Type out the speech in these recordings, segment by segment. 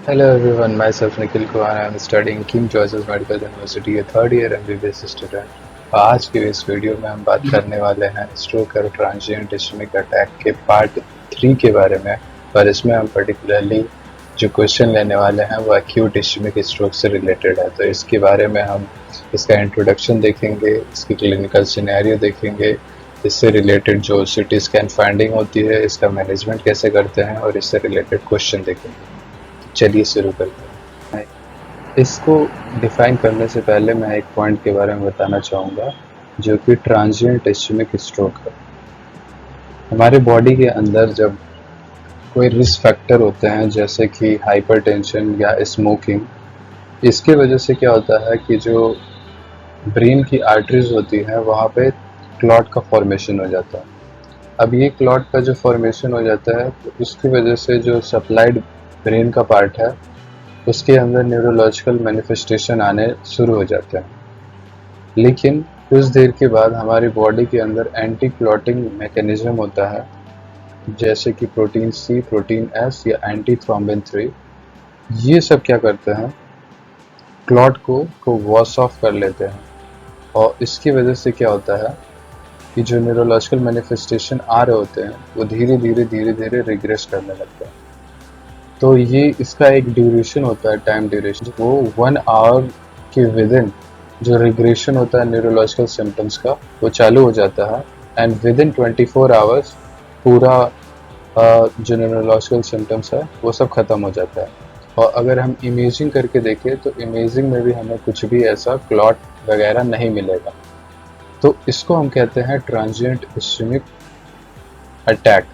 Hello everyone, myself Nikhil Kuhar. I am studying King George's Medical University, a third year MBBS student. आज की इस video में हम बात करने वाले हैं स्ट्रोक और ट्रांजिएंट इस्केमिक अटैक के पार्ट 3 के बारे में। और इसमें हम पर्टिकुलरली जो क्वेश्चन लेने वाले हैं वो एक्यूट इस्केमिक स्ट्रोक से रिलेटेड है। तो इसके बारे में हम इसका इंट्रोडक्शन देखेंगे, इसकी क्लिनिकल सिनेरियो देखेंगे, इससे रिलेटेड जो सीटी स्कैन फाइंडिंग होती है, इसका मैनेजमेंट कैसे करते हैं और इससे रिलेटेड क्वेश्चन देखेंगे। चलिए शुरू करते हैं। इसको डिफाइन करने से पहले मैं एक पॉइंट के बारे में बताना चाहूँगा जो कि ट्रांजिएंट इस्केमिक स्ट्रोक है। हमारे बॉडी के अंदर जब कोई रिस्क फैक्टर होते हैं जैसे कि हाइपरटेंशन या स्मोकिंग, इसके वजह से क्या होता है कि जो ब्रेन की आर्टरीज होती हैं वहाँ पे क्लॉट का फॉर्मेशन हो जाता है। अब ये क्लॉट का जो फॉर्मेशन हो जाता है तो उसकी वजह से जो सप्लाइड ब्रेन का पार्ट है उसके अंदर न्यूरोलॉजिकल मैनिफेस्टेशन आने शुरू हो जाते हैं। लेकिन कुछ देर के बाद हमारी बॉडी के अंदर एंटी क्लॉटिंग मैकेनिज्म होता है जैसे कि प्रोटीन सी, प्रोटीन एस या एंटी थ्रोम्बिन 3। ये सब क्या करते हैं, क्लॉट को वॉश ऑफ कर लेते हैं। और इसकी वजह से क्या होता है कि जो न्यूरोलॉजिकल मैनिफेस्टेशन आ रहे होते हैं वो धीरे धीरे रिग्रेस करने लगते हैं। तो ये इसका एक ड्यूरेशन होता है, टाइम ड्यूरेशन, वो 1 आवर के विद इन जो रिग्रेशन होता है न्यूरोलॉजिकल सिम्टम्स का वो चालू हो जाता है। एंड विद इन 24 आवर्स पूरा जो न्यूरोलॉजिकल सिम्टम्स है वो सब खत्म हो जाता है। और अगर हम इमेजिंग करके देखें तो इमेजिंग में भी हमें कुछ भी ऐसा क्लॉट वगैरह नहीं मिलेगा। तो इसको हम कहते हैं ट्रांजिएंट इस्केमिक अटैक।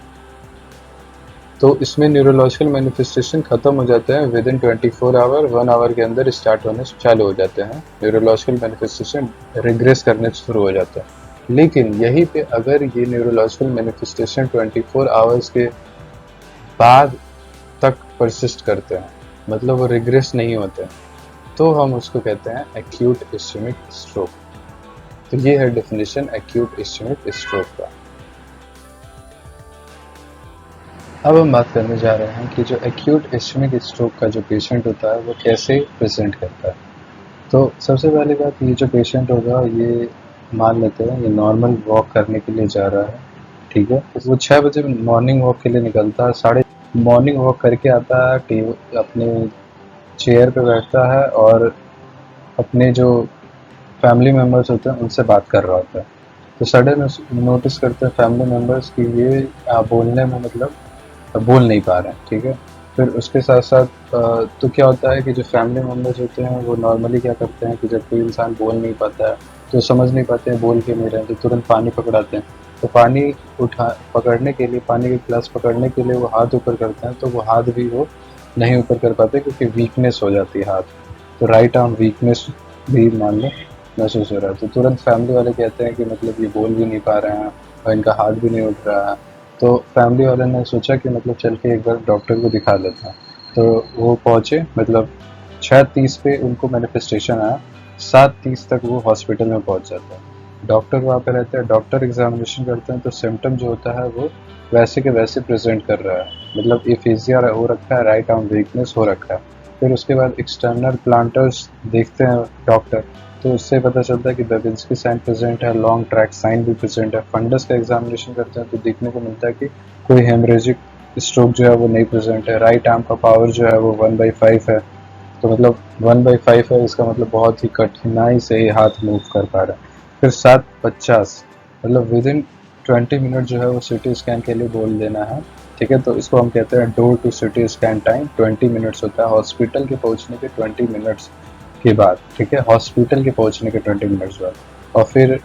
तो इसमें न्यूरोलॉजिकल मैनिफेस्टेशन खत्म हो जाते हैं विद इन 24 आवर, 1 आवर के अंदर स्टार्ट होने चालू हो जाते हैं। न्यूरोलॉजिकल मैनिफेस्टेशन रिग्रेस करने शुरू हो जाता है। लेकिन यहीं पे अगर ये न्यूरोलॉजिकल मैनिफेस्टेशन 24 आवर्स के बाद तक परसिस्ट करते हैं, मतलब वो रिग्रेस नहीं होते हैं, तो हम उसको कहते हैं एक्यूट इस्केमिक स्ट्रोक। तो ये है डेफिनेशन एक्यूट इस्केमिक स्ट्रोक का। अब हम बात करने जा रहे हैं कि जो एक्यूट इस्केमिक स्ट्रोक का जो पेशेंट होता है वो कैसे प्रेजेंट करता है। तो सबसे पहली बात, ये जो पेशेंट होगा ये मान लेते हैं ये नॉर्मल वॉक करने के लिए जा रहा है, ठीक है। तो वो 6 बजे मॉर्निंग वॉक के लिए निकलता है, साढ़े मॉर्निंग वॉक करके आता है, अपने चेयर पे बैठता है और अपने जो फैमिली मेम्बर्स होते हैं उनसे बात कर रहा होता है। तो सडन नोटिस करते हैं फैमिली मेम्बर्स कि ये बोलने में मतलब बोल नहीं पा रहे हैं, ठीक है। फिर उसके साथ साथ तो क्या होता है कि जो फैमिली मेम्बर्स होते हैं वो नॉर्मली क्या करते हैं कि जब कोई इंसान बोल नहीं पाता है तो समझ नहीं पाते हैं बोल के नहीं रहे हैं, तो तुरंत पानी पकड़ाते हैं। तो पानी पकड़ने के लिए, पानी के गिलास पकड़ने के लिए वो हाथ ऊपर करते हैं, तो वो हाथ भी वो नहीं ऊपर कर पाते क्योंकि वीकनेस हो जाती है हाथ। तो राइट आर्म वीकनेस भी मान लो महसूस हो रहा है। तो तुरंत फैमिली वाले कहते हैं कि मतलब ये बोल भी नहीं पा रहे हैं और इनका हाथ भी नहीं उठ रहा है। तो फैमिली वाले ने सोचा कि मतलब चल के एक बार डॉक्टर को दिखा लेते हैं। तो वो पहुँचे, मतलब 6:30 पे उनको मैनिफेस्टेशन आया, 7:30 तक वो हॉस्पिटल में पहुँच जाता है। डॉक्टर वहाँ पे रहते हैं, डॉक्टर एग्जामिनेशन करते हैं, तो सिम्टम जो होता है वो वैसे के वैसे प्रेजेंट कर रहा है, मतलब एफेजिया हो रखा है, राइट आर्म वीकनेस हो रखा है। फिर उसके बाद एक्सटर्नल प्लांटर्स देखते हैं डॉक्टर, तो उससे पता चलता है कि बेबिंस्की साइन प्रेजेंट है, लॉन्ग ट्रैक साइन भी प्रेजेंट है। फंडस का एग्जामिनेशन करते हैं तो देखने को मिलता है कि कोई हेमरेजिक स्ट्रोक जो है वो नहीं प्रेजेंट है। राइट आर्म का पावर जो है वो 1/5 है, तो मतलब 1/5 है, इसका मतलब बहुत ही कठिनाई से ही हाथ मूव कर पा रहा है। फिर 7:50 मतलब विद इन 20 मिनट जो है वो सिटी स्कैन के लिए बोल देना है, ठीक है। तो इसको हम कहते हैं door to CT scan time 20 minutes होता है, हॉस्पिटल के पहुंचने के 20 मिनट्स के बाद, ठीक है, हॉस्पिटल के पहुंचने के 20 मिनट्स बाद। और फिर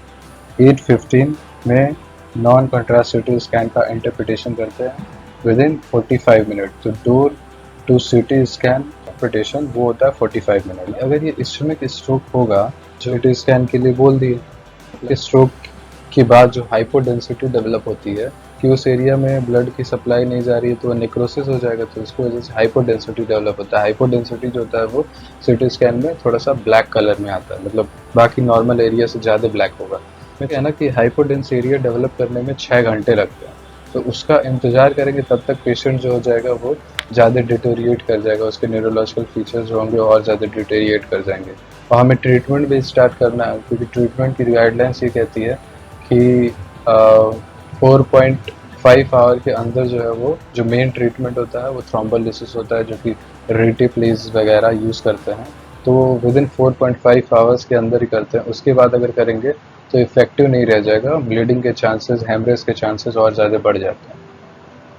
8:15 में नॉन कंट्रास्ट सिटी स्कैन का इंटरप्रिटेशन करते हैं विद इन 45 मिनट। तो door to CT scan interpretation वो होता है 45 मिनट। अगर ये इस्केमिक स्ट्रोक होगा, जो सिटी स्कैन के लिए बोल दिए, स्ट्रोक के बाद जो हाइपोडेंसिटी डेवलप होती है कि उस एरिया में ब्लड की सप्लाई नहीं जा रही है तो वो नेक्रोसिस हो जाएगा, तो इसकी वजह से हाइपोडेंसिटी डेवलप होता है। हाइपोडेंसिटी जो होता है वो सिटी स्कैन में थोड़ा सा ब्लैक कलर में आता है, मतलब बाकी नॉर्मल एरिया से ज़्यादा ब्लैक होगा। मैं कहना कि हाइपोडेंस एरिया डेवलप करने में 6 घंटे लगते हैं। तो उसका इंतज़ार करेंगे तब तक पेशेंट जो हो जाएगा वो ज़्यादा डिटोरिएट कर जाएगा, उसके न्यूरोलॉजिकल फीचर्स जो होंगे और ज़्यादा डिटोरिएट कर जाएंगे और हमें ट्रीटमेंट भी स्टार्ट करना है, क्योंकि ट्रीटमेंट की गाइडलाइंस ये कहती है कि 4.5 आवर के अंदर जो है वो जो मेन ट्रीटमेंट होता है वो थ्रोम्बोलिसिस होता है, जो कि रेटिप्लेज वगैरह यूज़ करते हैं, तो वो विद इन 4.5 आवर्स के अंदर ही करते हैं। उसके बाद अगर करेंगे तो इफेक्टिव नहीं रह जाएगा, ब्लीडिंग के चांसेस, हेमरेज के चांसेस और ज़्यादा बढ़ जाते हैं।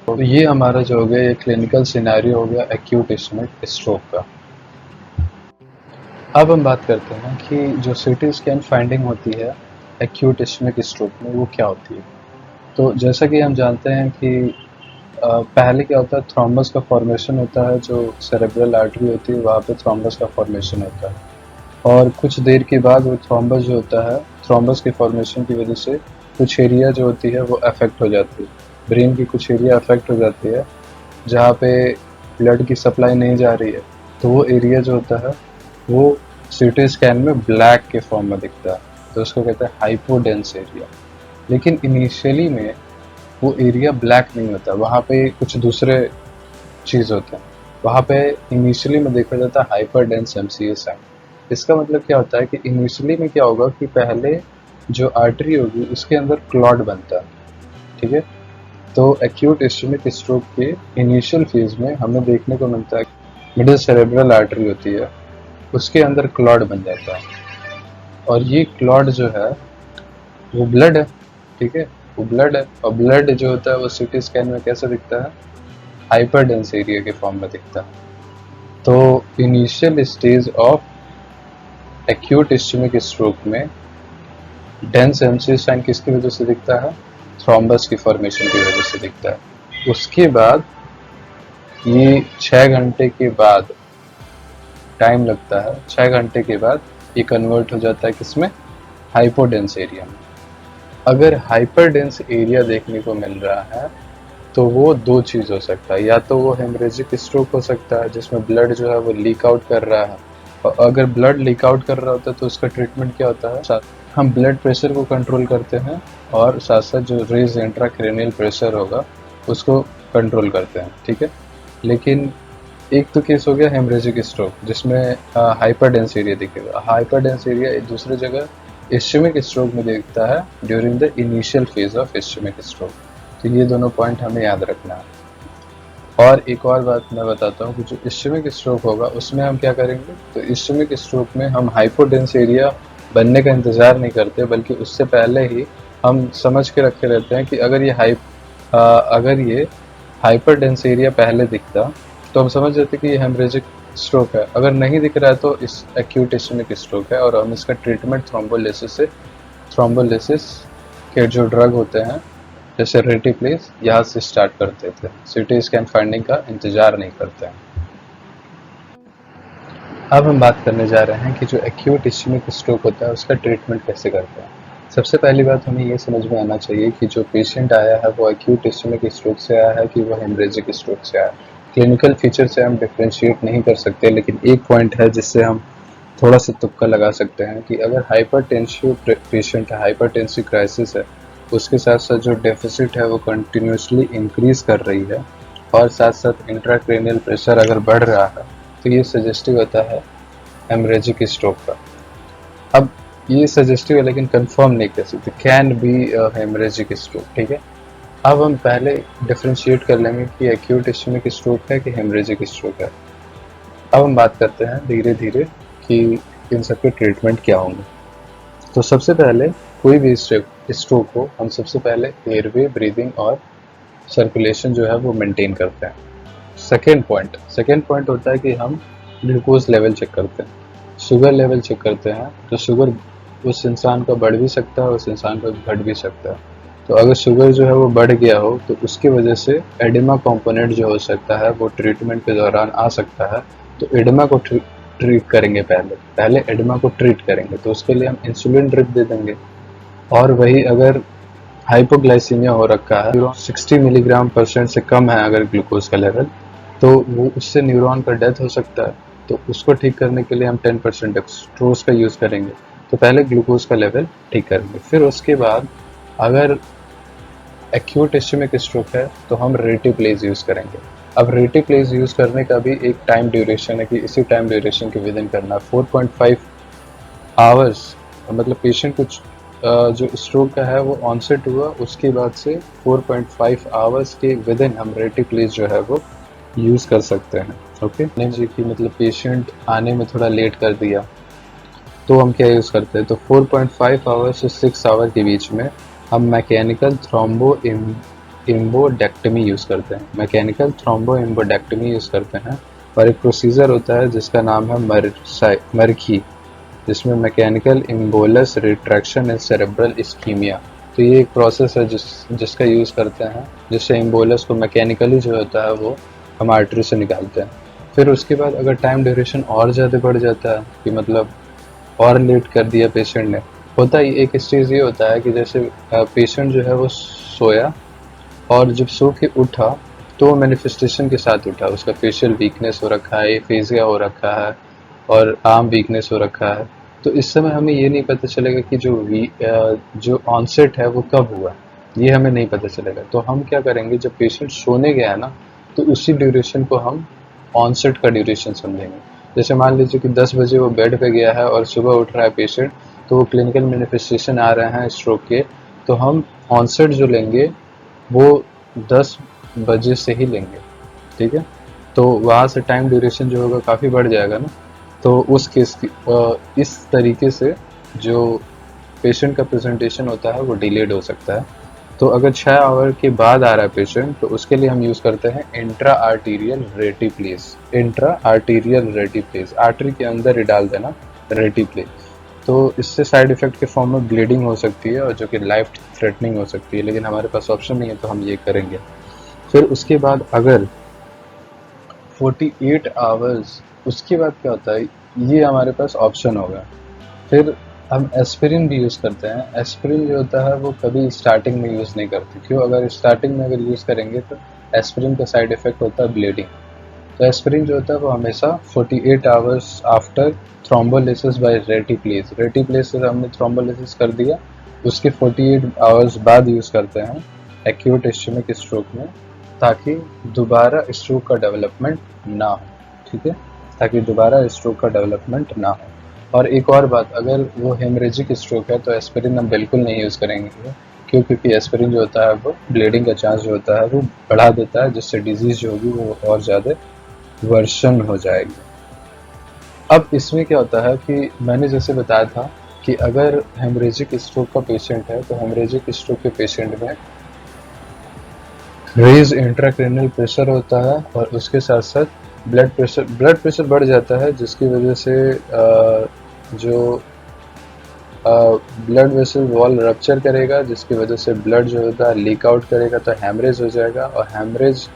तो ये हमारा जो हो गया ये क्लिनिकल सिनेरियो हो गया एक्यूट इस्केमिक स्ट्रोक का। अब हम बात करते हैं कि जो सीटी स्कैन फाइंडिंग होती है एक्यूट इस्केमिक स्ट्रोक में वो क्या होती है। तो जैसा कि हम जानते हैं कि पहले क्या होता है, थ्रोम्बस का फॉर्मेशन होता है, जो सेरेब्रल आर्टरी होती है वहाँ पे थ्रोम्बस का फॉर्मेशन होता है और कुछ देर के बाद वो थ्रोम्बस जो होता है, थ्रोम्बस के फॉर्मेशन की वजह से कुछ एरिया जो होती है वो अफेक्ट हो जाती है, ब्रेन की कुछ एरिया अफेक्ट हो जाती है जहाँ पे ब्लड की सप्लाई नहीं जा रही है, तो वो एरिया जो होता है वो सीटी स्कैन में ब्लैक के फॉर्म में दिखता है, तो उसको कहते हैं हाइपोडेंस एरिया। लेकिन इनिशियली में वो एरिया ब्लैक नहीं होता, वहाँ पे कुछ दूसरे चीज़ होते हैं, वहाँ पे इनिशियली में देखा जाता है हाइपर डेंस एमसीए साइन। इसका मतलब क्या होता है कि इनिशियली में क्या होगा कि पहले जो आर्टरी होगी उसके अंदर क्लॉट बनता है, ठीक है। तो एक्यूट इस्केमिक स्ट्रोक के इनिशियल फेज में हमें देखने को मिलता है मिडिल सेरेब्रल आर्टरी होती है, उसके अंदर क्लॉट बन जाता है और ये क्लॉट जो है वो ब्लड है, ठीक है, वो ब्लड है और ब्लड जो होता है वो सीटी स्कैन में कैसे दिखता है, हाइपर डेंस एरिया के फॉर्म में दिखता है। तो initial stage of acute ischaemic stroke में डेंस एमसी साइन किसकी वजह से दिखता है, थ्रोम्बस की फॉर्मेशन की वजह से दिखता है। उसके बाद ये 6 घंटे के बाद टाइम लगता है, 6 घंटे के बाद ये कन्वर्ट हो जाता है किसमें, हाइपोडेंस एरिया में। अगर हाइपर डेंस एरिया देखने को मिल रहा है तो वो दो चीज़ हो सकता है, या तो वो हेमरेजिक स्ट्रोक हो सकता है जिसमें ब्लड जो है वो लीक आउट कर रहा है, और अगर ब्लड लीक आउट कर रहा होता है तो उसका ट्रीटमेंट क्या होता है, हम ब्लड प्रेशर को कंट्रोल करते हैं और साथ साथ जो रेज इंट्राक्रेनियल प्रेशर होगा उसको कंट्रोल करते हैं, ठीक है। लेकिन एक तो केस हो गया हेमरेजिक स्ट्रोक जिसमें हाइपर डेंस एरिया दिखेगा, हाइपर डेंस एरिया एक दूसरी जगह इस्केमिक स्ट्रोक में दिखता है during the initial phase of ischaemic stroke. तो ये दोनों पॉइंट हमें याद रखना है। और एक और बात मैं बताता हूँ कि जो इस्केमिक स्ट्रोक होगा उसमें हम क्या करेंगे, तो इस्केमिक स्ट्रोक में हम हाइपोडेंस एरिया बनने का इंतज़ार नहीं करते, बल्कि उससे पहले ही हम समझ के रखे रहते हैं कि अगर ये हाइपर डेंस एरिया पहले दिखता तो हम समझ जाते कि ये हेमरेजिक स्ट्रोक है, अगर नहीं दिख रहा है तो इस एक्यूट इस्केमिक स्ट्रोक है और हम इसका ट्रीटमेंट थ्रोम्बोलिसिस के जो ड्रग होते हैं जैसे रेटिप्लेस यहाँ से स्टार्ट करते थे, सीटी स्कैन फाइंडिंग का इंतजार नहीं करते हैं। अब हम बात करने जा रहे हैं कि जो एक्यूट इस्केमिक स्ट्रोक होता है उसका ट्रीटमेंट कैसे करते हैं। सबसे पहली बात हमें ये समझ में आना चाहिए कि जो पेशेंट आया है वो एक्यूट इस्केमिक स्ट्रोक से आया है कि वो हेमरेजिक स्ट्रोक से आया है। क्लिनिकल फीचर से हम डिफ्रेंशिएट नहीं कर सकते, लेकिन एक पॉइंट है जिससे हम थोड़ा सा तुक्का लगा सकते हैं कि अगर हाइपरटेंसिव पेशेंट है, हाइपरटेंसिव क्राइसिस है, उसके साथ साथ जो डेफिसिट है वो कंटिन्यूसली इंक्रीज कर रही है और साथ साथ इंट्राक्रेनियल प्रेशर अगर बढ़ रहा है तो ये सजेस्टिव होता है हेमरेजिक स्ट्रोक का। अब ये सजेस्टिव है लेकिन कंफर्म नहीं कर सकते, कैन बी हेमरेजिक स्ट्रोक, ठीक है। अब हम पहले डिफ्रेंशिएट कर लेंगे कि एक्यूट इस्केमिक स्ट्रोक है कि हेमरेजिक स्ट्रोक है। अब हम बात करते हैं धीरे धीरे कि इन सब के ट्रीटमेंट क्या होंगे। तो सबसे पहले कोई भी स्ट्रोक हो, हम सबसे पहले एयरवे, ब्रीदिंग और सर्कुलेशन जो है वो मेंटेन करते हैं। सेकेंड पॉइंट होता है कि हम ग्लूकोज लेवल चेक करते हैं, शुगर लेवल चेक करते हैं। तो शुगर उस इंसान का बढ़ भी सकता है, उस इंसान का घट भी सकता है। तो अगर शुगर जो है वो बढ़ गया हो तो उसकी वजह से एडिमा कंपोनेंट जो हो सकता है वो ट्रीटमेंट के दौरान आ सकता है। तो एडिमा को ट्रीट करेंगे, पहले एडिमा को ट्रीट करेंगे, तो उसके लिए हम इंसुलिन ड्रिप दे देंगे। और वही अगर हाइपोग्लाइसीमिया हो रखा है, 60 मिलीग्राम परसेंट से कम है अगर ग्लूकोज का लेवल, तो वो उससे न्यूरॉन का डेथ हो सकता है। तो उसको ठीक करने के लिए हम 10% डेक्सट्रोज का यूज़ करेंगे। तो पहले ग्लूकोज का लेवल ठीक करेंगे, फिर उसके बाद अगर एक्यूट इस्चेमिक स्ट्रोक है तो हम रेटिप्लेज यूज़ करेंगे। अब रेटिप्लेज यूज़ करने का भी एक टाइम ड्यूरेशन है कि इसी टाइम ड्यूरेशन के विद इन करना है। 4.5 आवर्स, मतलब पेशेंट कुछ जो स्ट्रोक का है वो ऑनसेट हुआ, उसके बाद से 4.5 आवर्स के विद इन हम रेटिप्लेज जो है वो यूज़ कर सकते हैं। ओके, नहीं जी कि मतलब पेशेंट आने में थोड़ा लेट कर दिया तो हम क्या यूज़ करते हैं, तो 4.5 आवर से 6 आवर के बीच में हम मैकेनिकल थ्रोम्बो एम्बोडेक्टमी यूज़ करते हैं। मैकेनिकल थ्रोम्बो एम्बोडेक्टमी यूज़ करते हैं और एक प्रोसीजर होता है जिसका नाम है मर्खी, जिसमें mechanical embolus retraction and cerebral ischaemia. तो ये एक प्रोसेस है जिसका यूज़ करते हैं, जिससे इम्बोलस को मैकेनिकली जो होता है वो हम आर्टरी से निकालते हैं। फिर उसके बाद अगर टाइम ड्यूरेशन और ज़्यादा बढ़ जाता है कि मतलब और लेट कर दिया पेशेंट ने, होता ही एक स्टेज ये होता है कि जैसे पेशेंट जो है वो सोया और जब सो के उठा तो वो मैनिफेस्टेशन के साथ उठा, उसका फेशियल वीकनेस हो रखा है, एफेजिया हो रखा है और आर्म वीकनेस हो रखा है। तो इस समय हमें ये नहीं पता चलेगा कि जो ऑनसेट है वो कब हुआ, ये हमें नहीं पता चलेगा। तो हम क्या करेंगे, जब पेशेंट सोने गया ना तो उसी ड्यूरेशन को हम ऑनसेट का ड्यूरेशन समझेंगे। जैसे मान लीजिए कि 10 बजे वो बेड पे गया है और सुबह उठ रहा है पेशेंट, तो वो क्लिनिकल मैनिफेस्टेशन आ रहे हैं स्ट्रोक के, तो हम ऑनसेट जो लेंगे वो 10 बजे से ही लेंगे। ठीक है, तो वहाँ से टाइम ड्यूरेशन जो होगा काफ़ी बढ़ जाएगा ना। तो उस केस की इस तरीके से जो पेशेंट का प्रेजेंटेशन होता है वो डिलेड हो सकता है। तो अगर 6 आवर के बाद आ रहा है पेशेंट तो उसके लिए हम यूज़ करते हैं intra arterial रेटिप्लेज। Intra arterial रेटिप्लेज, artery के अंदर ही डाल देना रेटिप्लेज। तो इससे साइड इफ़ेक्ट के फॉर्म में ब्लीडिंग हो सकती है और जो कि लाइफ थ्रेटनिंग हो सकती है, लेकिन हमारे पास ऑप्शन नहीं है तो हम ये करेंगे। फिर उसके बाद अगर 48 आवर्स उसके बाद क्या होता है, ये हमारे पास ऑप्शन होगा। फिर हम एस्पिरिन भी यूज़ करते हैं। एस्पिरिन जो होता है वो कभी स्टार्टिंग में यूज़ नहीं करते, क्यों, अगर स्टार्टिंग में अगर यूज़ करेंगे तो एस्पिरिन का साइड इफ़ेक्ट होता है ब्लीडिंग। तो एस्पिरिन जो होता है वो हमेशा 48 hours after thrombolysis by reteplase. Reteplase से हमने थ्रोम्बोलिसिस कर दिया, उसके 48 आवर्स बाद यूज़ करते हैं एक्यूट इस्चेमिक स्ट्रोक में, ताकि दोबारा स्ट्रोक का डेवलपमेंट ना हो। ठीक है, ताकि दोबारा स्ट्रोक का डेवलपमेंट ना हो। और एक और बात, अगर वो हेमरेजिक स्ट्रोक है तो एस्पिरिन हम बिल्कुल नहीं यूज़ करेंगे, क्योंकि एस्पिरिन जो होता है वो ब्लीडिंग का चांस जो होता है वो बढ़ा देता है, जिससे डिजीज़ जो होगी वो और ज़्यादा वर्षन हो जाएगी। अब इसमें क्या होता है कि मैंने जैसे बताया था कि अगर हेमरेजिक स्ट्रोक का पेशेंट है तो हेमरेजिक स्ट्रोक के पेशेंट में रेज इंट्राक्रेनियल प्रेशर होता है और उसके साथ साथ ब्लड प्रेशर बढ़ जाता है, जिसकी वजह से जो ब्लड वेसल वॉल रप्चर करेगा, जिसकी वजह से ब्लड जो होता है लीक आउट करेगा, तो हैमरेज हो जाएगा। और हैमरेज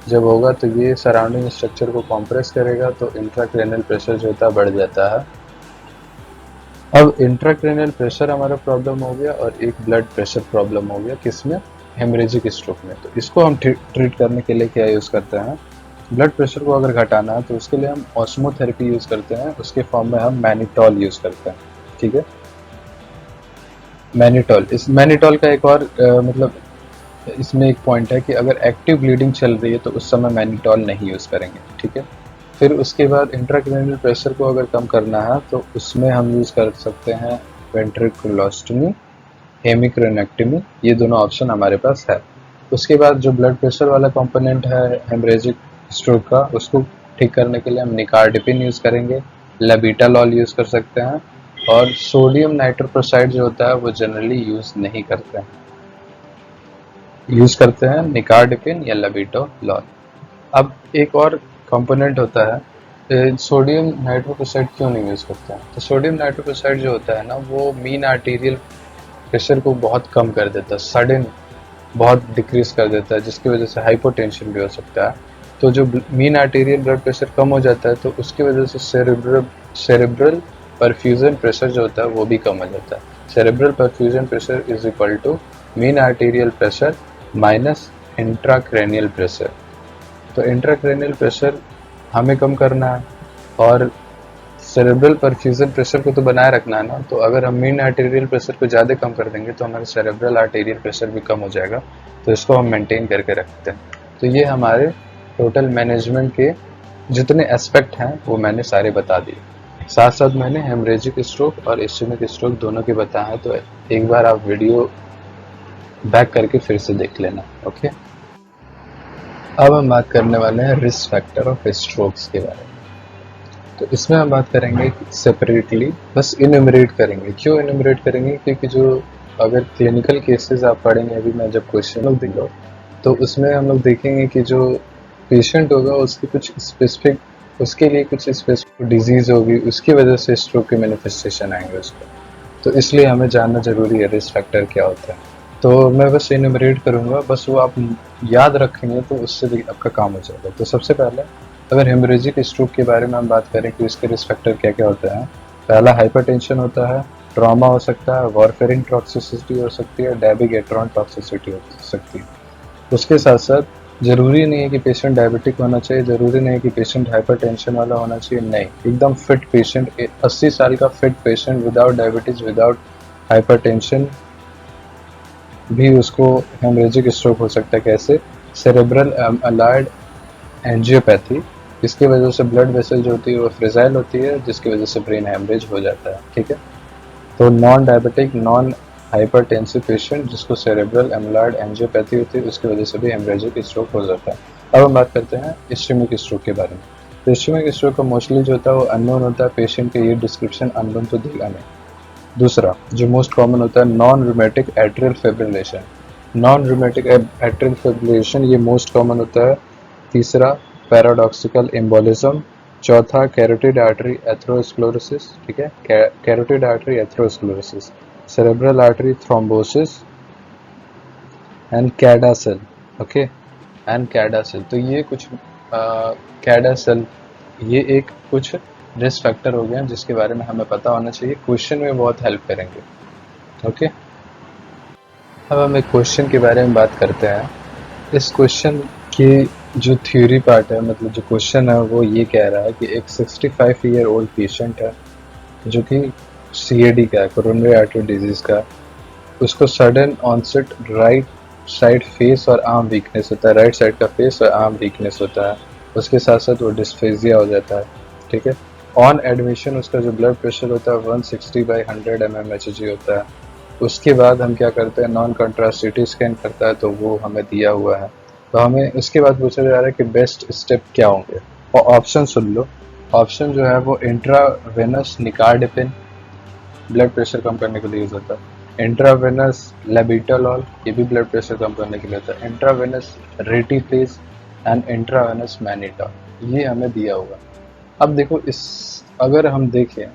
जब होगा तो ये सराउंडिंग स्ट्रक्चर को कॉम्प्रेस करेगा, तो इंट्राक्रेनियल प्रेशर जो होता है बढ़ जाता है। अब इंट्राक्रेनियल प्रेशर हमारा प्रॉब्लम हो गया और एक ब्लड प्रेशर प्रॉब्लम हो गया, किसमें, हेमरेजिक स्ट्रोक में। तो इसको हम ट्रीट करने के लिए क्या यूज़ करते हैं, ब्लड प्रेशर को अगर घटाना है तो उसके लिए हम ऑस्मोथेरेपी यूज़ करते हैं, उसके फॉर्म में हम मैनिटॉल यूज़ करते हैं। ठीक है, मैनिटॉल, इस मैनिटॉल का एक और मतलब इसमें एक पॉइंट है कि अगर एक्टिव ब्लीडिंग चल रही है तो उस समय मैनिटॉल नहीं यूज़ करेंगे। ठीक है, फिर उसके बाद इंट्राक्रेनियल प्रेशर को अगर कम करना है तो उसमें हम यूज़ कर सकते हैं वेंट्रिकुलोस्टमी, हेमिक्रोनेक्टमी, ये दोनों ऑप्शन हमारे पास है। उसके बाद जो ब्लड प्रेशर वाला कंपोनेंट है हेमरेजिक स्ट्रोक का, उसको ठीक करने के लिए हम निकार्डिपिन यूज़ करेंगे, लेबिटालॉल यूज़ कर सकते हैं, और सोडियम नाइट्रोप्रोसाइड जो होता है वो जनरली यूज़ नहीं करते हैं, यूज़ करते हैं निकार्डिपिन या लेबिटालॉल। अब एक और कंपोनेंट होता है, सोडियम नाइट्रोक्लोराइड क्यों नहीं यूज़ करते हैं, तो सोडियम नाइट्रोक्लोराइड जो होता है ना वो मीन आर्टीरियल प्रेशर को बहुत कम कर देता है, सडन बहुत डिक्रीज कर देता है, जिसकी वजह से हाइपोटेंशन भी हो सकता है। तो जो मीन आर्टीरियल ब्लड प्रेशर कम हो जाता है तो उसकी वजह से सेरेब्रल परफ्यूजन प्रेशर जो होता है वो भी कम हो जाता है। Cerebral perfusion pressure is equal to mean arterial pressure minus intracranial pressure. तो इंट्राक्रेनियल प्रेशर हमें कम करना है और सेरेब्रल परफ्यूजन प्रेशर को तो बनाए रखना है ना, तो अगर हम मीन आर्टेरियल प्रेशर को ज़्यादा कम कर देंगे तो हमारा सेरेब्रल आर्टेरियल प्रेशर भी कम हो जाएगा, तो इसको हम मेंटेन करके रखते हैं। तो ये हमारे टोटल मैनेजमेंट के जितने एस्पेक्ट हैं वो मैंने सारे बता दिए। साथ साथ मैंने हेमरेजिक स्ट्रोक और इस्चेमिक स्ट्रोक दोनों के बताए हैं, तो एक बार आप वीडियो बैक करके फिर से देख लेना। ओके, अब हम बात करने वाले हैं रिस्क फैक्टर ऑफ स्ट्रोक्स के बारे में। तो इसमें हम बात करेंगे सेपरेटली, बस इन्यूमरेट करेंगे। क्यों इन्यूमरेट करेंगे? क्योंकि जो अगर क्लिनिकल केसेस आप पढ़ेंगे, अभी मैं जब क्वेश्चन लोग देखो तो उसमें हम लोग देखेंगे कि जो पेशेंट होगा उसकी कुछ स्पेसिफिक, उसके लिए कुछ स्पेसिफिक डिजीज होगी, उसकी वजह से स्ट्रोक के मैनिफेस्टेशन आएंगे उसको। तो इसलिए हमें जानना जरूरी है रिस्क फैक्टर क्या होता है। तो मैं बस इन्यूमरेट करूंगा, बस वो आप याद रखेंगे तो उससे भी आपका काम हो जाएगा। तो सबसे पहले अगर हेमरेजिक स्ट्रोक के बारे में हम बात करें कि इसके रिस्क फैक्टर क्या क्या होते हैं, पहला हाइपरटेंशन होता है, ट्रॉमा हो सकता है, वारफेरिन टॉक्सिसिटी हो सकती है, डेबिगेट्रॉन टॉक्सिसिटी हो सकती है। उसके साथ साथ जरूरी नहीं है कि पेशेंट डायबिटिक होना चाहिए, जरूरी नहीं है कि पेशेंट हाइपरटेंशन वाला होना चाहिए, नहीं, एकदम फिट पेशेंट, 80 साल का fit patient without diabetes without hypertension भी उसको हेमरेजिक स्ट्रोक हो सकता है। कैसे? सेरेब्रल अलाइड एंजियोपैथी, इसकी वजह से ब्लड वेसल जो होती है वो फ्रेजाइल होती है, जिसकी वजह से ब्रेन हेमरेज हो जाता है। ठीक है, तो non diabetic non hypertensive patient जिसको सेरेब्रल एमलाइड एंजियोपैथी होती है, उसकी वजह से भी हेमरेजिक स्ट्रोक हो जाता है। अब हम बात करते हैं इस्चेमिक स्ट्रोक के बारे में। तो इस्चेमिक स्ट्रोक का मोस्टली जो होता है वो अननोन होता है, पेशेंट के ये डिस्क्रिप्शन अननोन तो देगा नहीं। दूसरा जो मोस्ट कॉमन होता है non rheumatic atrial fibrillation, non rheumatic atrial fibrillation ये मोस्ट कॉमन होता है। तीसरा पैराडॉक्सिकल एम्बोलिज्म, चौथा कैरोटिड आर्टरी एथेरोस्क्लेरोसिस, ठीक है, carotid artery atherosclerosis, cerebral artery thrombosis and CADASIL. Okay, and CADASIL, तो ये कुछ कैडासेल ये एक कुछ रिस्क फैक्टर हो गए जिसके बारे में हमें पता होना चाहिए, क्वेश्चन में बहुत हेल्प करेंगे। ओके, अब हम एक क्वेश्चन के बारे में बात करते हैं। इस क्वेश्चन की जो थ्योरी पार्ट है, मतलब जो क्वेश्चन है वो ये कह रहा है कि एक 65 ईयर ओल्ड पेशेंट है जो कि CAD का है, कोरोनरी आर्टरी डिजीज का, उसको sudden onset right side face और आर्म वीकनेस होता है, राइट साइड का फेस और आर्म वीकनेस होता है, उसके साथ साथ वो डिस्फेजिया हो जाता है। ठीक है, ऑन एडमिशन उसका जो ब्लड प्रेशर होता है 160/100 mmHg होता है। उसके बाद हम क्या करते हैं, नॉन कंट्रास्ट CT स्कैन करता है, तो वो हमें दिया हुआ है। तो हमें उसके बाद पूछा जा रहा है कि बेस्ट स्टेप क्या होंगे, और ऑप्शन सुन लो। ऑप्शन जो है वो इंट्रावेनस निकार्डिपिन ब्लड प्रेशर कम करने के लिए यूज होता है, इंट्रावेनस लेबिटालॉल ये भी ब्लड प्रेशर कम करने के लिए होता है, इंट्रावेनस रेटिफ्लेज एंड इंट्रावेनस मैनिटॉल ये हमें दिया हुआ। अब देखो, इस अगर हम देखें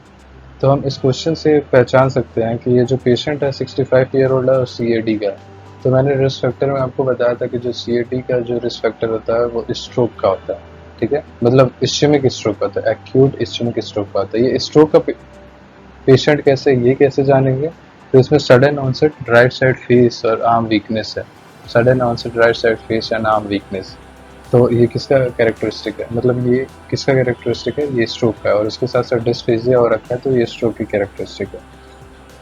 तो हम इस क्वेश्चन से पहचान सकते हैं कि ये जो पेशेंट है 65 ईयर ओल्ड है और CAD का है। तो मैंने रिस्क फैक्टर में आपको बताया था कि जो CAD का जो रिस्क फैक्टर होता है वो स्ट्रोक का होता है। ठीक है, मतलब इस्चेमिक स्ट्रोक का होता है, एक्यूट इस्चेमिक स्ट्रोक का होता है। ये स्ट्रोक का पेशेंट कैसे, ये कैसे जानेंगे? तो इसमें sudden onset right side face और आर्म वीकनेस है, sudden onset right side face and arm weakness. तो ये किसका कैरेक्टरिस्टिक है, मतलब ये किसका कैरेक्टरिस्टिक है? ये स्ट्रोक का है, और इसके साथ साथ डिस्फेजिया हो रखा है, तो ये स्ट्रोक की कैरेक्टरिस्टिक है।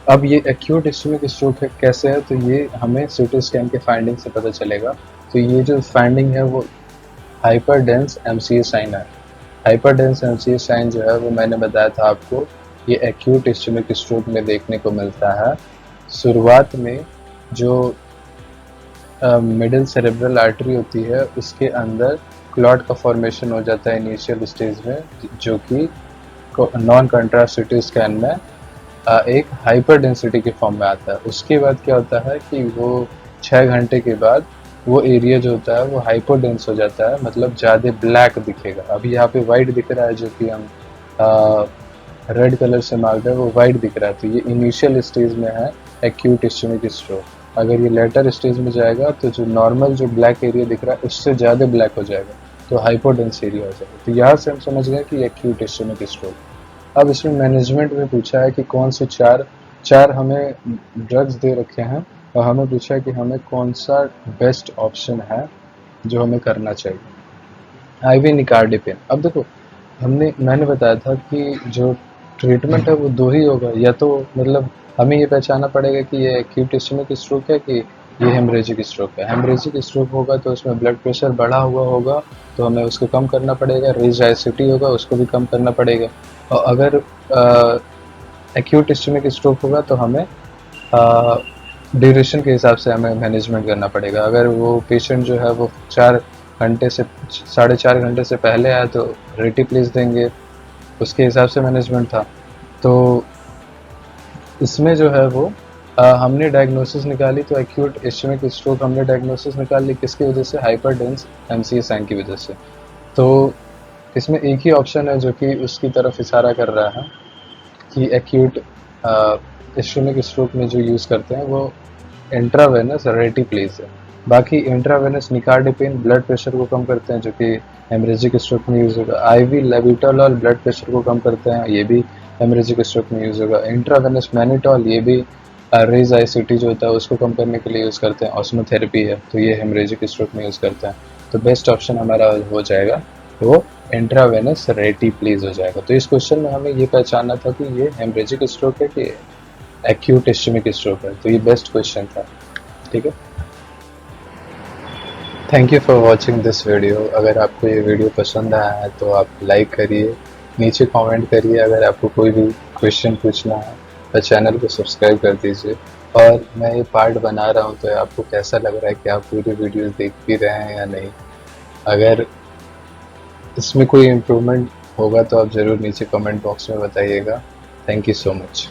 अब ये एक्यूट इस्चेमिक स्ट्रोक है कैसे है, तो ये हमें CT स्कैन के फाइंडिंग से पता चलेगा। तो ये जो फाइंडिंग है वो हाइपरडेंस MCA साइन है। हाइपरडेंस MCA साइन जो है वो मैंने बताया था आपको, ये एक्यूट इस्चेमिक स्ट्रोक में देखने को मिलता है। शुरुआत में जो मिडिल सेरेब्रल आर्टरी होती है उसके अंदर क्लॉट का फॉर्मेशन हो जाता है इनिशियल स्टेज में, जो कि नॉन कंट्रास्ट CT स्कैन में एक हाइपर डेंसिटी के फॉर्म में आता है। उसके बाद क्या होता है कि वो 6 घंटे के बाद वो एरिया जो होता है वो हाइपोडेंस हो जाता है, मतलब ज़्यादा ब्लैक दिखेगा। अभी यहाँ पे वाइट दिख रहा है, जो कि हम रेड कलर से मार्क है वो वाइट दिख रहा है। तो ये इनिशियल स्टेज में है एक्यूट इस्चेमिक स्ट्रोक। अगर ये लेटर स्टेज में जाएगा तो जो नॉर्मल जो ब्लैक एरिया दिख रहा है उससे ज़्यादा ब्लैक हो जाएगा, तो हाइपोडेंस एरिया हो जाएगा। तो यहाँ से हम समझ गए कि एक्यूट इस्चेमिक स्ट्रोक। अब इसमें मैनेजमेंट में पूछा है कि कौन से चार हमें ड्रग्स दे रखे हैं, और हमें पूछा है कि हमें कौन सा बेस्ट ऑप्शन है जो हमें करना चाहिए। IV निकार्डिपिन। अब देखो, मैंने बताया था कि जो ट्रीटमेंट है वो दो ही होगा, या तो मतलब हमें ये पहचानना पड़ेगा कि ये एक्यूट इस्केमिक स्ट्रोक है कि ये हेमरेजिक स्ट्रोक है। हेमरेजिक स्ट्रोक होगा तो उसमें ब्लड प्रेशर बढ़ा हुआ होगा, तो हमें उसको कम करना पड़ेगा। रेज आईसीटी होगा, उसको भी कम करना पड़ेगा। और अगर एक्यूट इस्केमिक स्ट्रोक होगा तो हमें ड्यूरेशन के हिसाब से हमें मैनेजमेंट करना पड़ेगा। अगर वो पेशेंट जो है वो 4 घंटे से 4.5 घंटे से पहले आया तो रेटी प्लेस देंगे, उसके हिसाब से मैनेजमेंट था। तो इसमें जो है वो हमने डायग्नोसिस निकाली, तो एक्यूट इस्केमिक स्ट्रोक हमने डायग्नोसिस निकाल ली किसकी वजह से, हाइपरडेंस एमसीएस की वजह से। तो इसमें एक ही ऑप्शन है जो कि उसकी तरफ इशारा कर रहा है कि एक्यूट इस्केमिक स्ट्रोक में जो यूज़ करते हैं वो इंट्रावेनस रेटिप्लेस है। बाकी इंट्रावेनस निकार्डिपिन ब्लड प्रेशर को कम करते हैं, जो कि हेमरेजिक स्ट्रोक में यूज़ होगा। आईवी लेविटोलॉल ब्लड प्रेशर को कम करते हैं, ये भी हेमरेजिक स्ट्रोक में यूज़ होगा। इंट्रावेनस मैनिटॉल ये भी रेज आईसीटी जो होता है उसको कम करने के लिए यूज़ करते हैं। ऑस्मोथेरेपी है तो ये हेमरेजिक स्ट्रोक में यूज़ करते हैं। तो बेस्ट ऑप्शन हमारा हो जाएगा वो इंट्रावेनस रेटिप्लेस हो जाएगा। तो इस क्वेश्चन में हमें ये पहचानना था कि ये हेमरेजिक स्ट्रोक है कि एक्यूट इस्केमिक स्ट्रोक है। तो ये बेस्ट क्वेश्चन था। ठीक है, thank you for watching this video. अगर आपको ये वीडियो पसंद आया है तो आप लाइक करिए, नीचे कमेंट करिए। अगर आपको कोई भी क्वेश्चन पूछना है तो चैनल को सब्सक्राइब कर दीजिए। और मैं ये पार्ट बना रहा हूँ तो आपको कैसा लग रहा है कि आप पूरी वीडियोस देख भी रहे हैं या नहीं। अगर इसमें कोई इम्प्रूवमेंट होगा तो आप ज़रूर नीचे कमेंट बॉक्स में बताइएगा। Thank you so much.